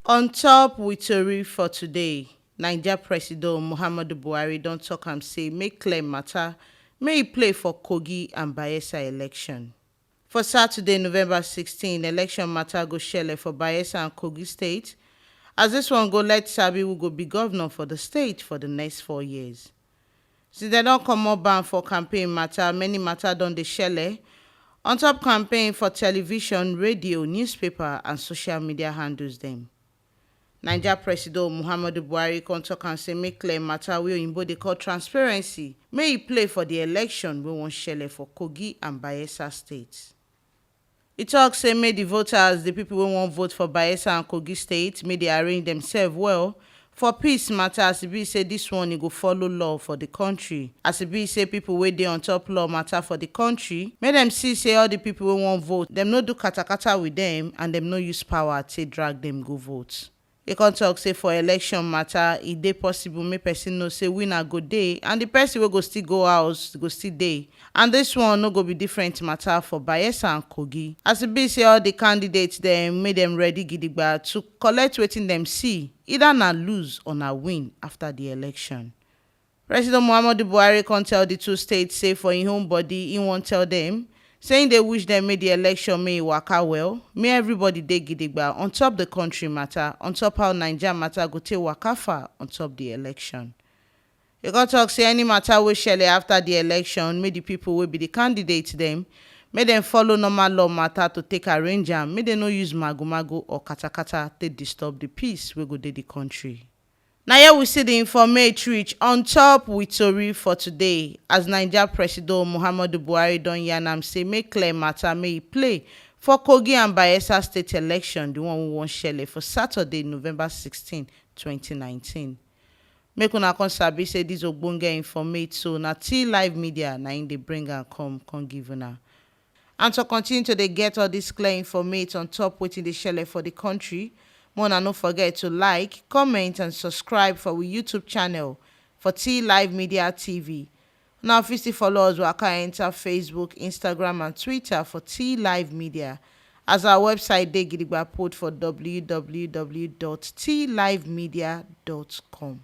On top with tori for today, Naija Presido Muhammadu Buhari don tok am say make clear matter may e play for Kogi and Bayelsa election. For Saturday, November 16, election matter go shele for Bayelsa and Kogi States, as this one go let sabi who go be governor for the state for the next 4 years. Since dem don comot ban for campaign matter, many matter don dey shele on top campaign for television, radio, newspaper and social media handles dem. Naija Presido Muhammadu Buhari come tok am say make clear matter wey oyinbo dey call transparency may e play for the election wey wan shele for Kogi and Bayelsa states. E tok say make the voters, the people wey wan vote for Bayelsa and Kogi States, may dey arrange themselves well for peace matter, as e be say dis one e go follow law for the country. As e be say people wey dey on top law matter for the country, make dem see say all the people wey wan vote, dem no do katakata with dem and dem no use power take drag dem go vote. E come tok say for election matter, e dey possible make person know say winner go dey and the person wey go still go house go still dey, and dis one no go be different matter for Bayelsa and Kogi. As e be say all the candidates dem make dem ready gidigba to collect wetin dem see, either na lose or na win after the election. President Muhammadu Buhari come tell the two states say for im own body im wan tell dem saying they wish dem make the election may e waka well, may everybody dey gidigba on top the country matter, on top how Naija matter go take waka far on top the election. E come talk say any matter wey shele after the election, make the people wey be the candidates dem, make dem follow normal law matter to take arrange am, make dem no use mago or katakata take disturb the peace wey go dey the country. Now here we see the informate reach on top with tori for today, as Naija Presido Muhammadu Buhari don yarn am say make clear matter may e play for Kogi and Bayelsa state election, the one wey wan shele for Saturday, November 16, 2019. Make una come sabi say dis ogbonge informate so na till live media na im dey bring am come give una. And to continue to dey get all this clear informate on top wetin dey shele for the country, una no forget to like, comment and subscribe for our YouTube channel for T Live Media TV. Now if you still follow us, waka enter Facebook, Instagram and Twitter for T Live Media, as our website dey gidigba put for www.tlivemedia.com.